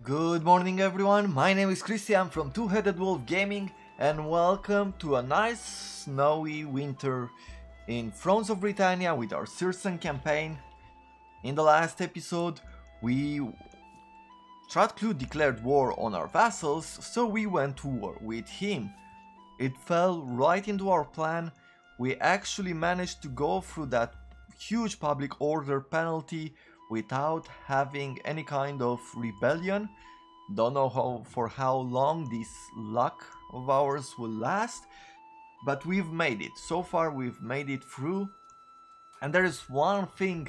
Good morning everyone, my name is Christian from Two-Headed Wolf Gaming and welcome to a nice snowy winter in Thrones of Britannia with our Circenn campaign. In the last episode, Stratclute declared war on our vassals, so we went to war with him. It fell right into our plan. We actually managed to go through that huge public order penalty without having any kind of rebellion. Don't know for how long this luck of ours will last, but we've made it. So far we've made it through, and there is one thing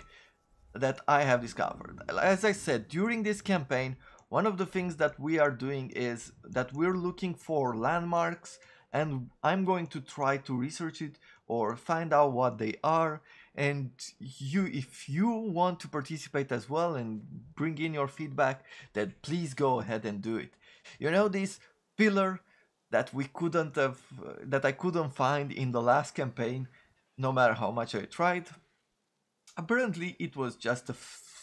that I have discovered. As I said, during this campaign, one of the things that we are doing is that we're looking for landmarks, and I'm going to try to research it or find out what they are. And if you want to participate as well and bring in your feedback, then please go ahead and do it. You know, this pillar that I couldn't find in the last campaign, no matter how much I tried. Apparently it was just a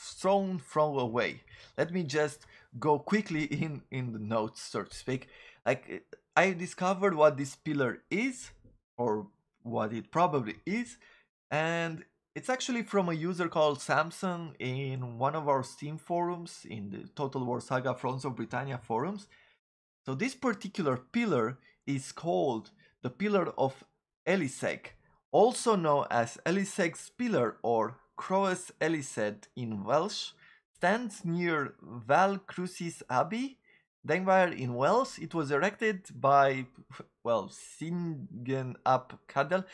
stone throw away. Let me just go quickly in the notes, so to speak. Like, I discovered what this pillar is, or what it probably is, and it's actually from a user called Samson in one of our Steam forums, in the Total War Saga Thrones of Britannia forums. So this particular pillar is called the Pillar of Eliseg, also known as Eliseg's Pillar or Croes Elised in Welsh, stands near Val Crucis Abbey, Denver in Wales. It was erected by, well, Singen ap Cadel,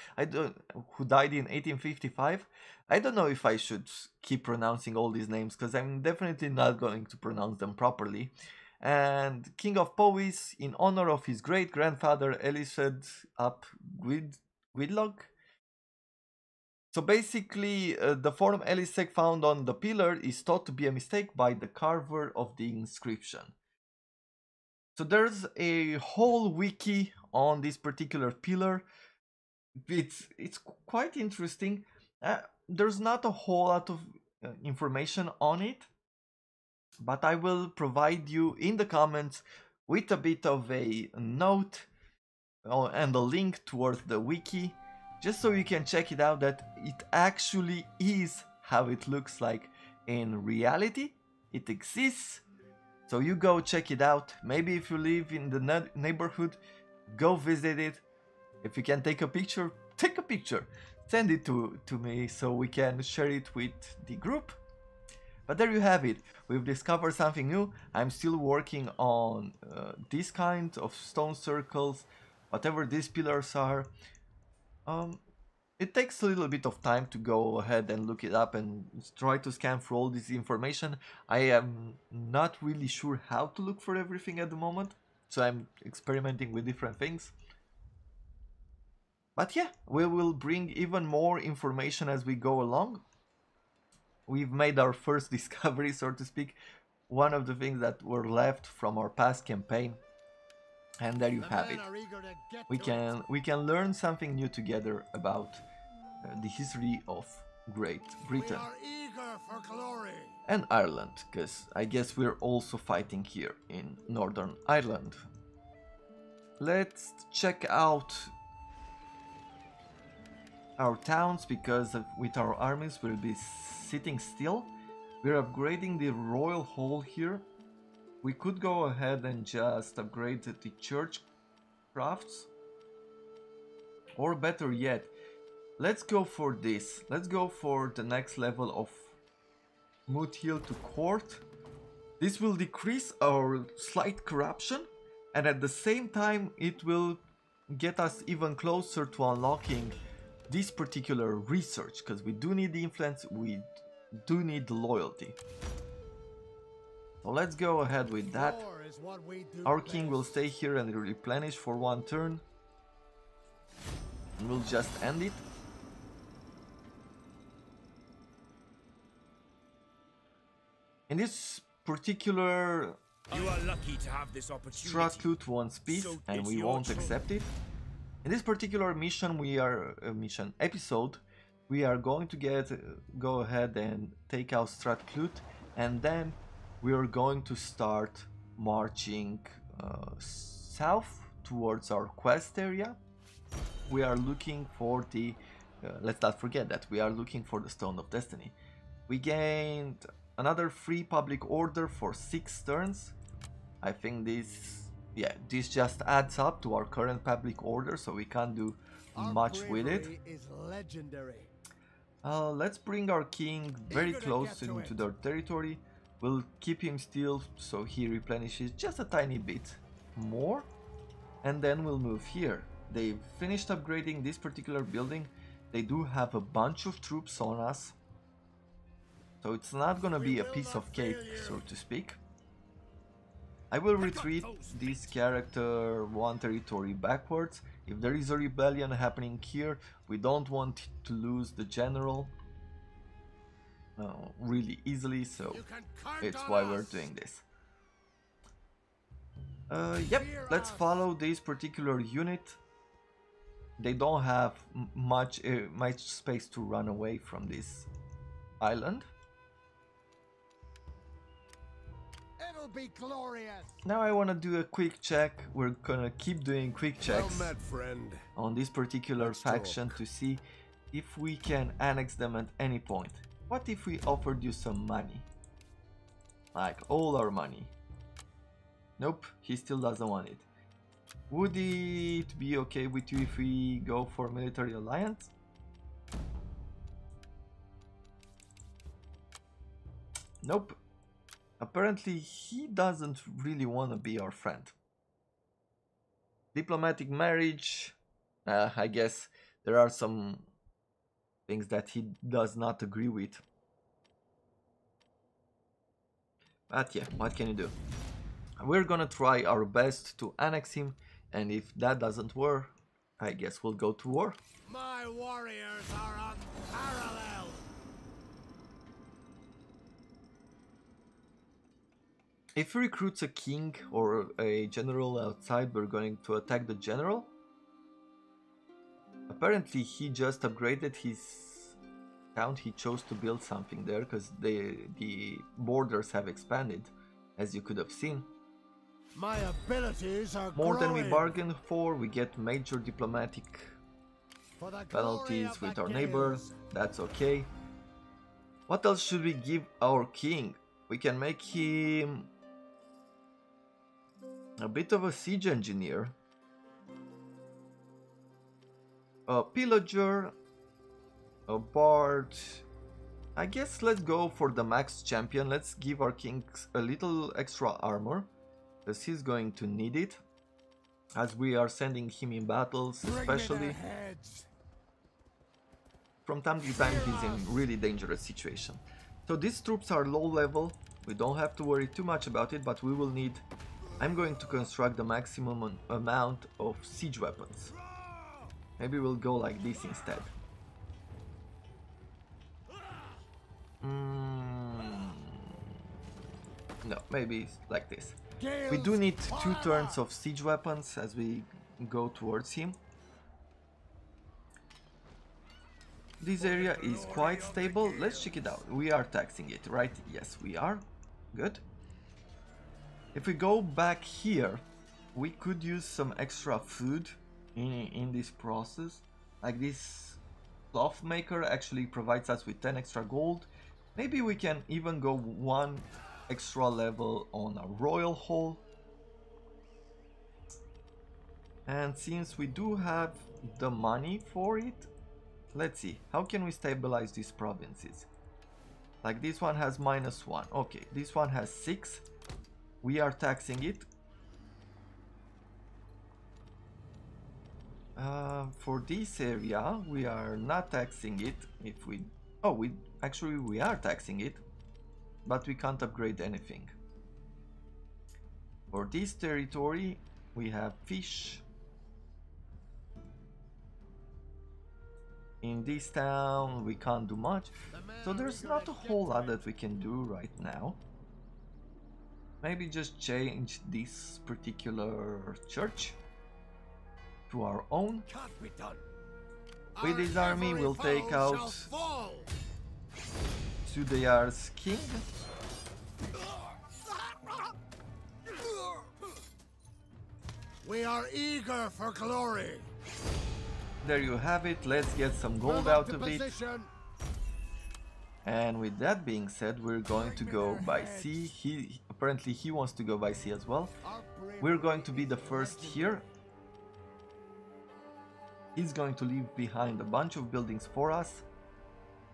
who died in 1855. I don't know if I should keep pronouncing all these names, because I'm definitely not going to pronounce them properly. And King of Powys, in honor of his great-grandfather Elised ap Gwydlog. So basically, the form Eliseg found on the pillar is thought to be a mistake by the carver of the inscription. So there's a whole wiki on this particular pillar. It's quite interesting. There's not a whole lot of information on it, but I will provide you in the comments with a bit of a note and a link towards the wiki, just so you can check it out, that it actually is how it looks like in reality. It exists. So you go check it out. Maybe if you live in the neighborhood, go visit it. If you can take a picture, take a picture. Send it to me so we can share it with the group. But there you have it. We've discovered something new. I'm still working on this kind of stone circles, whatever these pillars are. It takes a little bit of time to go ahead and look it up and try to scan through all this information. I am not really sure how to look for everything at the moment, so I'm experimenting with different things. But yeah, we will bring even more information as we go along. We've made our first discovery, so to speak, one of the things that were left from our past campaign. And there you have it. We can learn something new together about the history of Great Britain and Ireland, because I guess we're also fighting here in Northern Ireland. Let's check out our towns, because with our armies we'll be sitting still. We're upgrading the royal hall here. We could go ahead and just upgrade the church crafts, or better yet, let's go for this. Let's go for the next level of Moot Hill to Court. This will decrease our slight corruption, and at the same time it will get us even closer to unlocking this particular research, because we do need the influence, we do need the loyalty. So let's go ahead with that. Our king will stay here and replenish for one turn, and we'll just end it. In this particular, you are lucky to have this opportunity. Stratclute wants peace, so and we won't accept it. In this particular mission, episode, we are going to go ahead and take out Stratclute, and then we are going to start marching south towards our quest area. We are looking for the let's not forget that we are looking for the Stone of Destiny. We gained another free public order for 6 turns. I think this just adds up to our current public order, so we can't do much with it. Is legendary. Let's bring our king very close into their territory. We'll keep him still so he replenishes just a tiny bit more, and then we'll move here. They've finished upgrading this particular building. They do have a bunch of troops on us, so it's not gonna be a piece of cake, so to speak. I will retreat this character 1 territory backwards. If there is a rebellion happening here, we don't want to lose the general really easily, so it's why we're doing this. Yep, let's follow this particular unit. They don't have much space to run away from this island. It'll be glorious. Now I want to do a quick check. We're gonna keep doing quick checks Well met, friend. on this particular faction to see if we can annex them at any point. What if we offered you some money? Like all our money. Nope, he still doesn't want it. Would it be okay with you if we go for military alliance? Nope. Apparently he doesn't really want to be our friend. Diplomatic marriage. I guess there are some things that he does not agree with. But yeah, what can you do? We're gonna try our best to annex him, and if that doesn't work, I guess we'll go to war. My warriors are unparalleled. If he recruits a king or a general outside, we're going to attack the general. Apparently he just upgraded his town. He chose to build something there because the borders have expanded, as you could have seen. My abilities are More than we growing. bargained for. We get major diplomatic For the glory penalties of with the our neighbor. Gales. That's okay. What else should we give our king? We can make him a bit of a siege engineer, a pillager, a bard. I guess let's go for the max champion. Let's give our king a little extra armor, because he's going to need it, as we are sending him in battles, Bring me especially. their heads. From time to time he's in really dangerous situation. So these troops are low level. We don't have to worry too much about it, but we will need... I'm going to construct the maximum amount of siege weapons. Maybe we'll go like this instead. No, maybe like this. We do need 2 turns of siege weapons as we go towards him. This area is quite stable. Let's check it out. We are taxing it, right? Yes, we are. Good. If we go back here, we could use some extra food in this process. Like this cloth maker actually provides us with 10 extra gold. Maybe we can even go 1 extra level on a royal hall. And since we do have the money for it, let's see, how can we stabilize these provinces? Like this one has -1. Okay, this one has 6. We are taxing it. For this area, we are not taxing it. If we... Oh, we are taxing it, but we can't upgrade anything. For this territory, we have fish. In this town, we can't do much. So there's not a whole lot that we can do right now. Maybe just change this particular church to our own. Can't be done. With this army, we'll take out Sudeyar's king. We are eager for glory. There you have it. Let's get some gold out of it. And with that being said, we're going to go by sea. Apparently he wants to go by sea as well. We're going to be the first here. He's going to leave behind a bunch of buildings for us.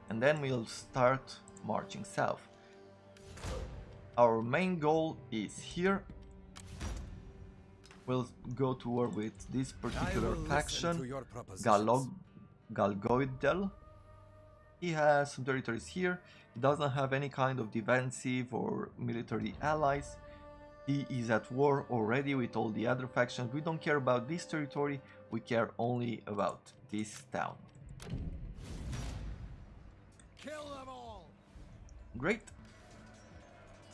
And then we'll start marching south. Our main goal is here. We'll go to war with this particular faction, Galgoidel. He has some territories here. He doesn't have any kind of defensive or military allies. He is at war already with all the other factions. We don't care about this territory, we care only about this town. Kill them all. Great.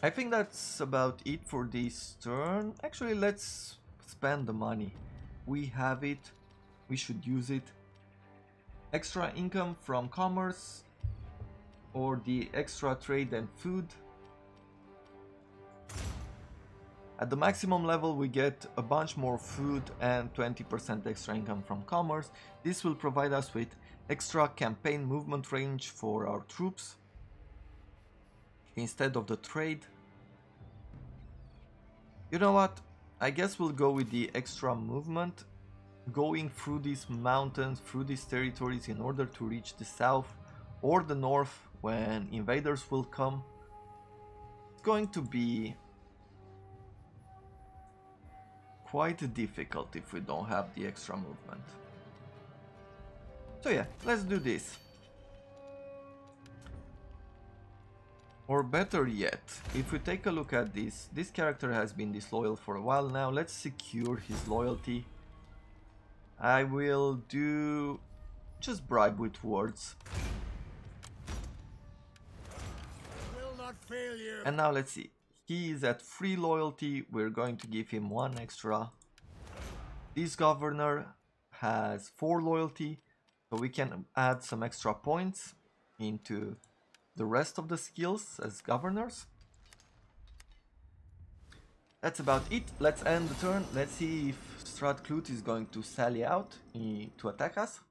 I think that's about it for this turn. Actually, let's spend the money. We have it. We should use it. Extra income from commerce or the extra trade and food. At the maximum level we get a bunch more food and 20% extra income from commerce. This will provide us with extra campaign movement range for our troops instead of the trade. You know what? I guess we'll go with the extra movement. Going through these mountains, through these territories in order to reach the south or the north when invaders will come. It's going to be quite difficult if we don't have the extra movement. So yeah, let's do this. Or better yet, if we take a look at this character has been disloyal for a while now. Let's secure his loyalty. I will do just bribe with words. Will not fail you. And now let's see. He is at 3 loyalty. We're going to give him 1 extra. This governor has 4 loyalty, so we can add some extra points into the rest of the skills as governors. That's about it. Let's end the turn. Let's see if Stratclut is going to sally out to attack us.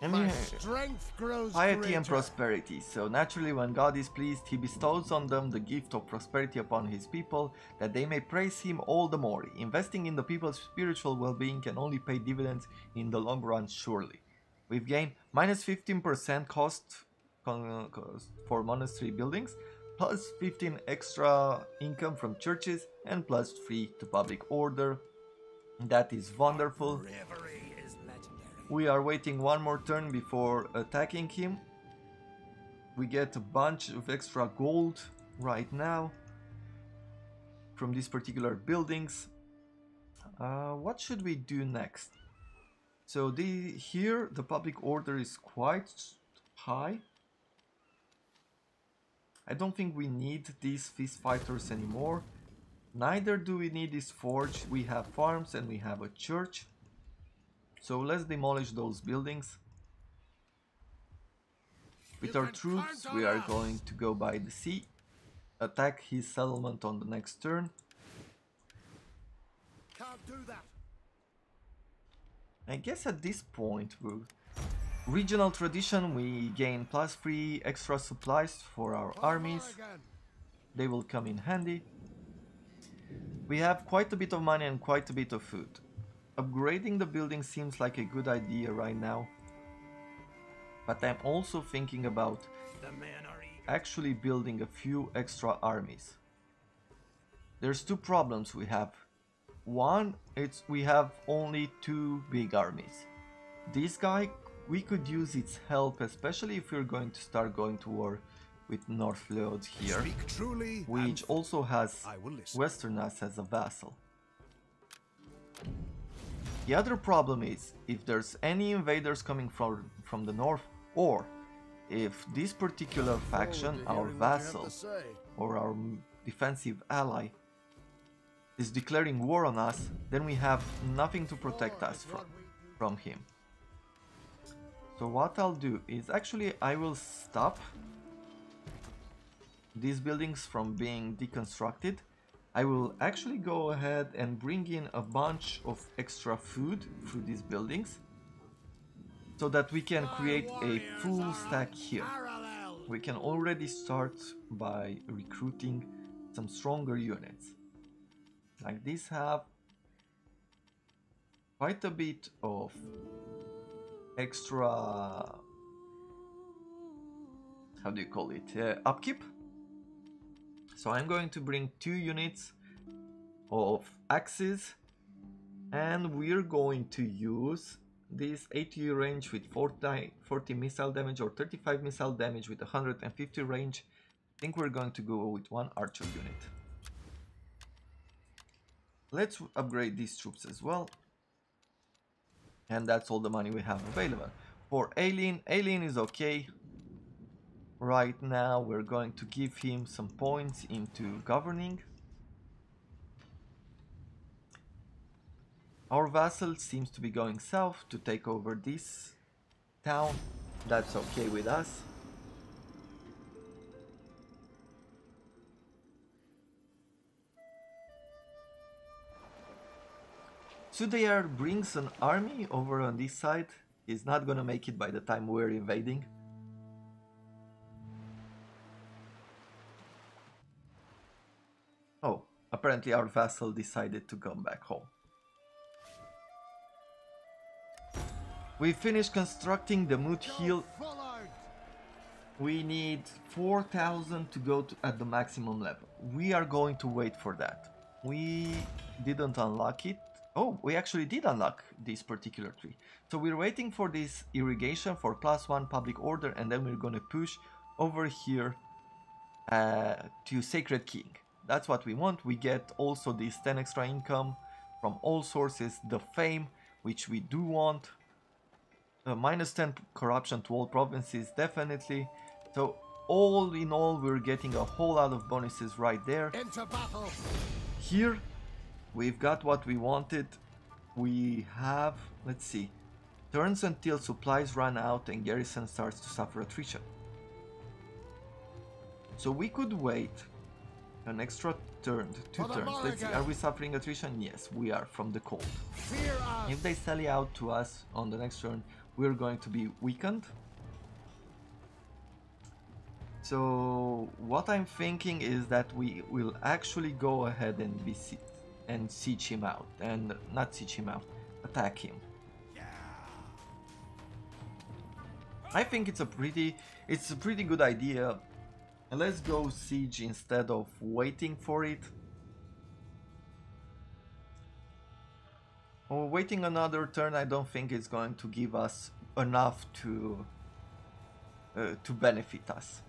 My strength grows Piety and greater. prosperity. So naturally when God is pleased, he bestows on them the gift of prosperity upon his people, that they may praise him all the more. Investing in the people's spiritual well-being can only pay dividends in the long run, surely. We've gained minus 15% cost for monastery buildings, plus 15 extra income from churches, and plus 3 to public order. That is wonderful. We are waiting 1 more turn before attacking him. We get a bunch of extra gold right now from these particular buildings. What should we do next? So here the public order is quite high. I don't think we need these fist fighters anymore. Neither do we need this forge. We have farms and we have a church. So let's demolish those buildings. With our troops, we are going to go by the sea, attack his settlement on the next turn. Can't do that. I guess at this point, regional tradition, we gain plus 3 extra supplies for our armies. They will come in handy. We have quite a bit of money and quite a bit of food. Upgrading the building seems like a good idea right now, but I'm also thinking about actually building a few extra armies. There's 2 problems we have. One, we have only 2 big armies. This guy, we could use its help, especially if we're going to start going to war with North Lords here, which also has Westerners as a vassal. The other problem is, if there's any invaders coming from the north, or if this particular faction, our vassal or our defensive ally, is declaring war on us, then we have nothing to protect us from him. So what I'll do is actually I will stop these buildings from being deconstructed. I will actually go ahead and bring in a bunch of extra food through these buildings so that we can create a full stack here. We can already start by recruiting some stronger units. Like these have quite a bit of extra, how do you call it, upkeep. So I'm going to bring 2 units of axes, and we're going to use this 80 range with 40 missile damage or 35 missile damage with 150 range. I think we're going to go with 1 archer unit. Let's upgrade these troops as well. And that's all the money we have available. For Alien is okay. Right now we're going to give him some points into governing. Our vassal seems to be going south to take over this town. That's okay with us. Sudayar brings an army over on this side. He's not gonna make it by the time we're invading. Oh, apparently our vassal decided to come back home. We finished constructing the Moot Hill. We need 4,000 to go at the maximum level. We are going to wait for that. We didn't unlock it. Oh, we actually did unlock this particular tree. So we're waiting for this irrigation for +1 public order, and then we're gonna push over here to Sacred King. That's what we want. We get also this 10 extra income from all sources, the fame, which we do want. -10 corruption to all provinces, definitely. So all in all, we're getting a whole lot of bonuses right there. Into battle. Here, we've got what we wanted. We have, let's see, turns until supplies run out and garrison starts to suffer attrition. So we could wait an extra turn, 2 turns. Let's see, are we suffering attrition? Yes, we are from the cold. If they sally out to us on the next turn, we're going to be weakened. So what I'm thinking is that we will actually go ahead and siege him out, and not siege him out, attack him. I think it's a pretty good idea. Let's go siege instead of waiting for it. Or waiting another turn, I don't think it's going to give us enough to benefit us.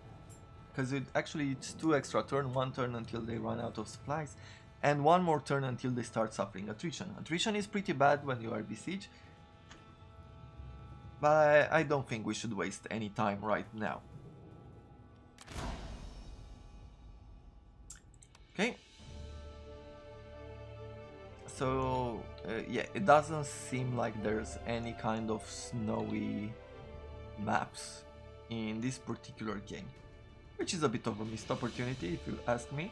Because it's 2 extra turns, 1 turn until they run out of supplies, and 1 more turn until they start suffering attrition. Attrition is pretty bad when you are besieged, but I don't think we should waste any time right now. Okay. So, yeah, it doesn't seem like there's any kind of snowy maps in this particular game, which is a bit of a missed opportunity if you ask me.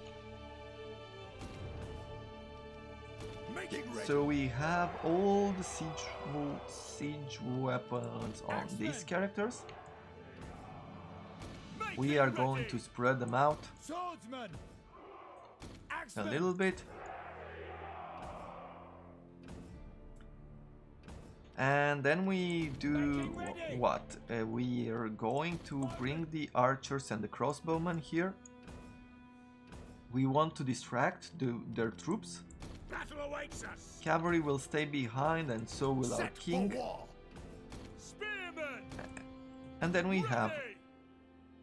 So we have all the siege weapons on these characters. We are going to spread them out a little bit. And then we do what? We are going to bring the archers and the crossbowmen here. We want to distract their troops. Battle awaits us. Cavalry will stay behind, and so will our king. Spearmen. And then we have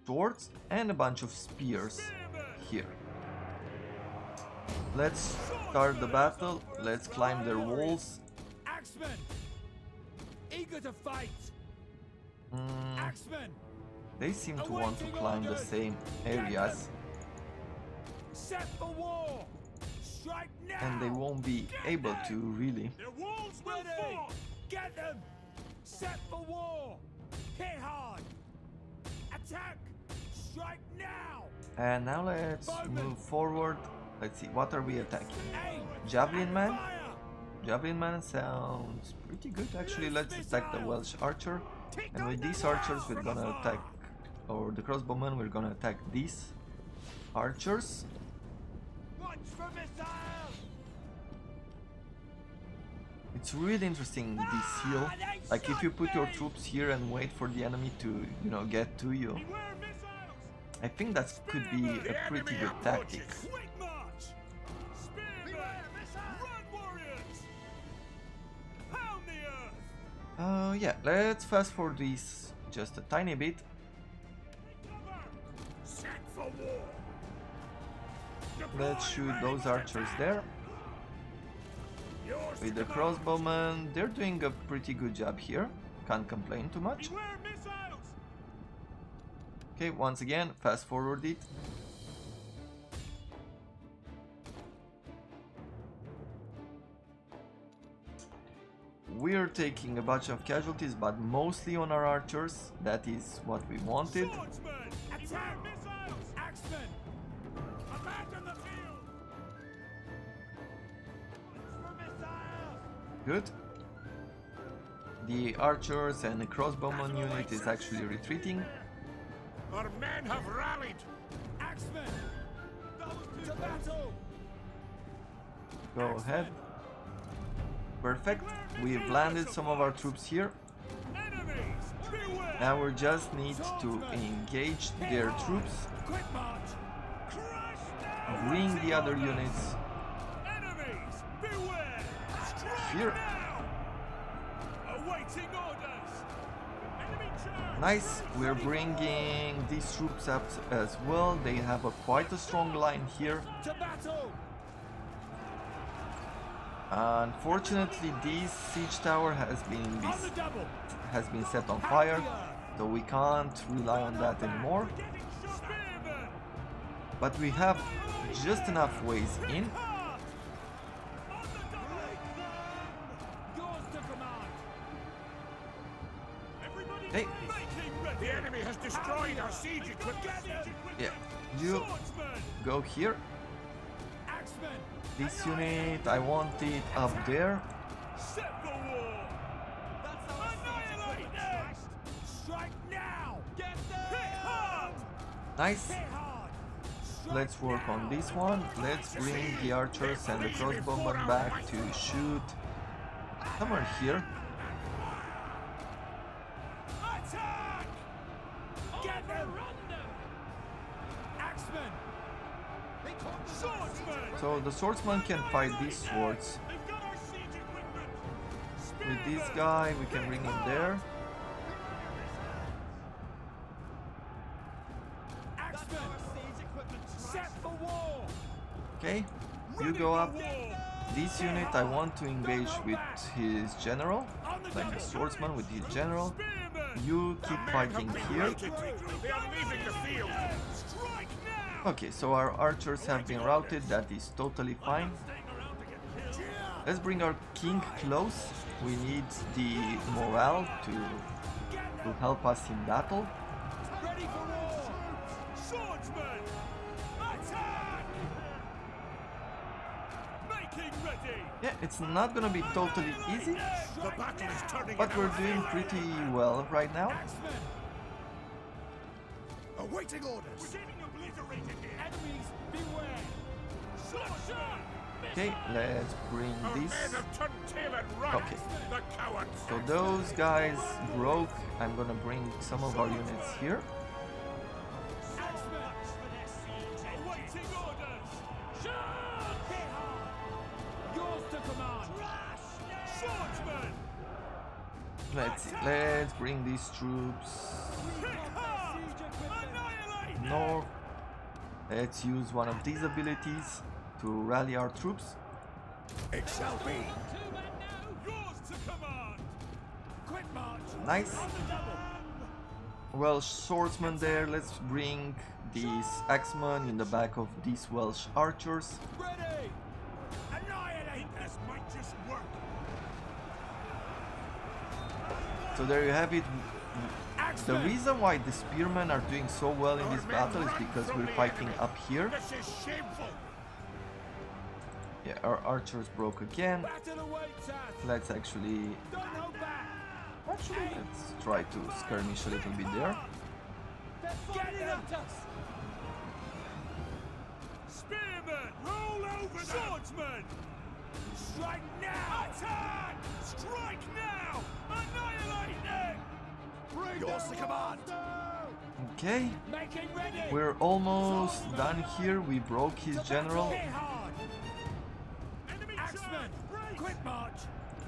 swords and a bunch of spears here. Let's start the battle. Let's climb their walls. Axemen. Eager to fight. Axemen. They seem to want to climb the same areas. Set for war. Strike now. and they won't be able to really. The walls will fall. Get them. Set for war. Hit hard. Attack. Strike now. And now let's move forward. Let's see, what are we attacking? Aim. Javelin man? Fire. Javelin man sounds pretty good actually. Let's attack the Welsh archer. And with these archers we're gonna attack, or the crossbowmen, we're gonna attack these archers. Watch for missiles. It's really interesting, this heal. Like if you put your troops here and wait for the enemy to, you know, get to you. Beware missiles. I think that could be a pretty good tactic. Quick march. Spearmen. Run, warriors. Pound the earth. Yeah, let's fast forward this just a tiny bit. Set for war. Let's shoot those archers there. Yours With to the command. crossbowmen, they're doing a pretty good job here. Can't complain too much. Beware missiles. Okay, once again, fast forward it. We're taking a bunch of casualties, but mostly on our archers. That is what we wanted. Swordsmen. Attack missiles. Axemen. Abandon the field. Watch for missiles. Good. The archers and the crossbowman unit is actually retreating. Our men have rallied. Axemen. To battle. Go ahead. Perfect. We've landed some of our troops here. Enemies. Beware. Now we just need to engage their troops, Quick march. Crush them. bring the other units Enemies. Beware. Strike here. now. Awaiting orders. Enemy charge. Nice, we're bringing these troops up as well. They have quite a strong line here. To battle. Unfortunately, this siege tower has On the double. been set on fire, so we can't rely on that anymore. Spearmen. But we have just enough ways in. Hard. On the double. Yours to command. Everybody Hey. making ready. The enemy has destroyed our siege equipment. Yeah, you Swordsmen. go here. Axemen. This unit, I want it up there. Set for war. Annihilate them. Strike now. Get them. Hit hard. Nice. Hit hard. Strike Let's work on this one. Let's bring the archers and the crossbowmen back to shoot somewhere here. Attack. Get them. Axemen. Swordsmen. So the swordsman can fight these swords. They've got our siege equipment. With this Spearmen. guy, we can bring him there. Axemen. Set for war. Okay, you go up. This unit, I want to engage with his general, like the swordsman with his general. Spearmen. You keep fighting here. They are leaving the field. Strike now. Okay, so our archers have been routed. That is totally fine. Let's bring our king close. We need the morale to help us in battle. Ready for war. Swordsmen. Attack. Making ready. Yeah, it's not gonna be totally easy, The battle is turning. but we're doing pretty well right now. Axemen. Awaiting orders. We're getting obliterated here. Enemies, beware. Swordsmen. Okay, let's bring Our this. men have turned tail and run. Okay. The cowards. So those guys broke. I'm gonna bring some of our units here. Axemen. Awaiting orders. Shoot. Hit hard. Yours to command. Swordsmen. Let's see. Let's bring these troops Hit hard. Annihilate. north. Let's use one of these abilities to rally our troops. It shall be. Yours to command. Quick march. Nice. On the double. Welsh swordsman there. Let's bring these axemen in the back of these Welsh archers. Ready. Annihilate! This might just work. So there you have it. The Axeman! reason why the spearmen are doing so well in this battle is because we're fighting up here. This is shameful. Yeah, our archers broke again. Back to the weight task! Let's actually Don't hold back! let's try to skirmish a little bit there. Get at us! Spearmen! Roll over them! Swordsman! Strike now! Attack! Strike now! Annihilate them! Yours to command. Okay, Making ready! we're almost done here. We broke his general. Hit hard! Axemen! Quick march!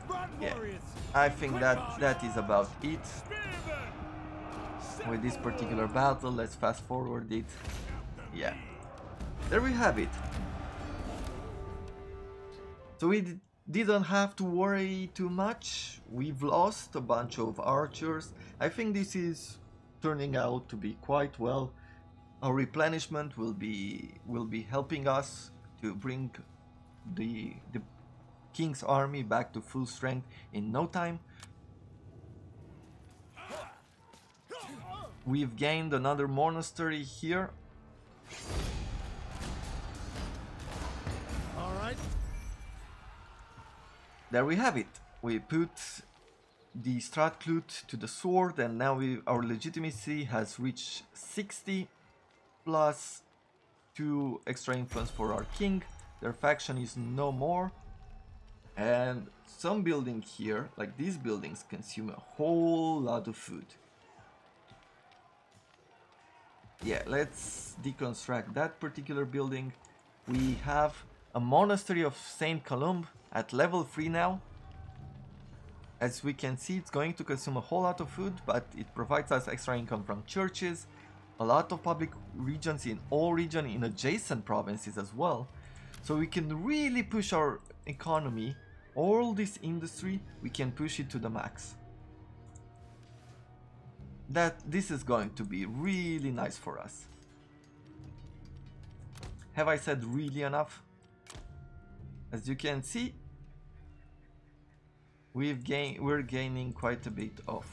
Run, Yeah, warriors! I think that is about it Spearmen! with this particular battle. Let's fast forward it. Yeah, there we have it. So we didn't have to worry too much. We've lost a bunch of archers. I think this is turning out to be quite well. Our replenishment will be helping us to bring the king's army back to full strength in no time. We've gained another monastery here. All right. There we have it. We put the Stratclute to the sword, and now our legitimacy has reached 60 plus 2 extra influence for our king. Their faction is no more, and some building here, like these buildings, consume a whole lot of food. Yeah, let's deconstruct that particular building. We have a monastery of Saint Columb at level 3 now. As we can see, it's going to consume a whole lot of food, but it provides us extra income from churches, a lot of public regions in all regions in adjacent provinces as well. So we can really push our economy, all this industry, we can push it to the max. This is going to be really nice for us. Have I said really enough? As you can see, we're gaining quite a bit of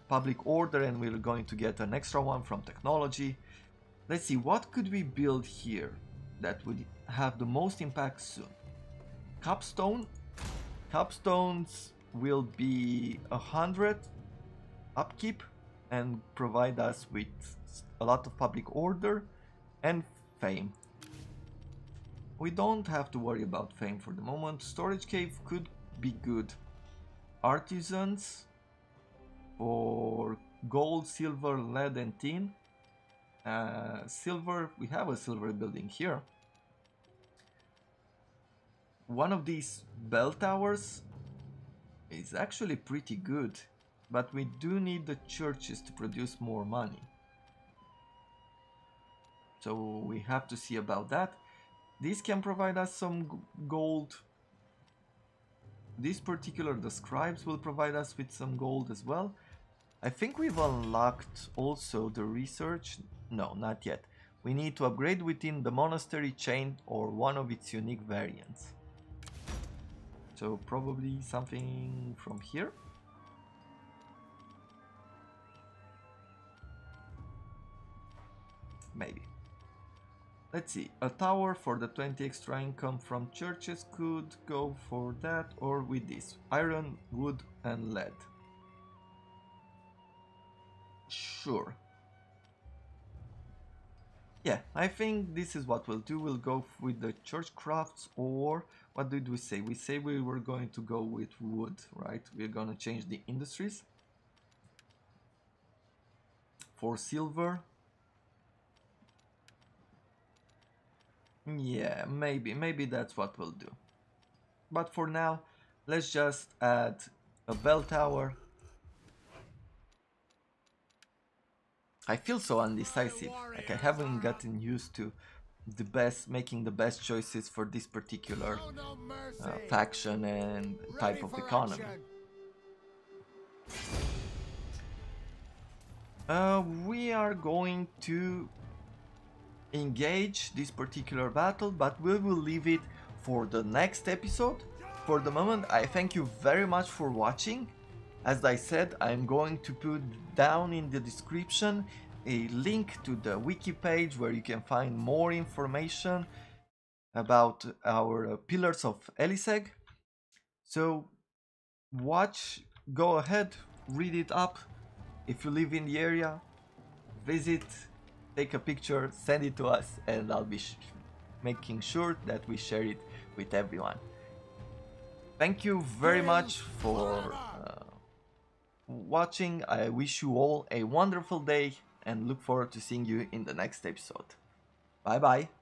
public order, and we're going to get an extra one from technology. Let's see, what could we build here that would have the most impact soon? Capstone. Capstones will be 100 upkeep and provide us with a lot of public order and fame. We don't have to worry about fame for the moment. Storage cave could be good. Artisans for gold, silver, lead and tin. Silver, we have a silver building here. One of these bell towers is actually pretty good, but we do need the churches to produce more money. So we have to see about that. This can provide us some gold. This particular, the scribes will provide us with some gold as well. I think we've unlocked also the research. No, not yet. We need to upgrade within the monastery chain or one of its unique variants. So probably something from here. Maybe. Let's see, a tower for the 20 extra income from churches could go for that, or with this, iron, wood and lead. Sure. Yeah, I think this is what we'll do. We'll go with the church crafts, or what did we say? We say we were going to go with wood, right? We're gonna change the industries. For silver. Yeah, maybe that's what we'll do. But for now, let's just add a bell tower. I feel so undecisive, like I haven't gotten used to making the best choices for this particular faction and type of economy. We are going to engage this particular battle, but we will leave it for the next episode. For the moment, I thank you very much for watching. As I said, I'm going to put down in the description a link to the wiki page where you can find more information about our Pillars of Eliseg. So watch, go ahead, read it up. If you live in the area, visit, take a picture, send it to us, and I'll be making sure that we share it with everyone. Thank you very much for watching. I wish you all a wonderful day and look forward to seeing you in the next episode. Bye bye.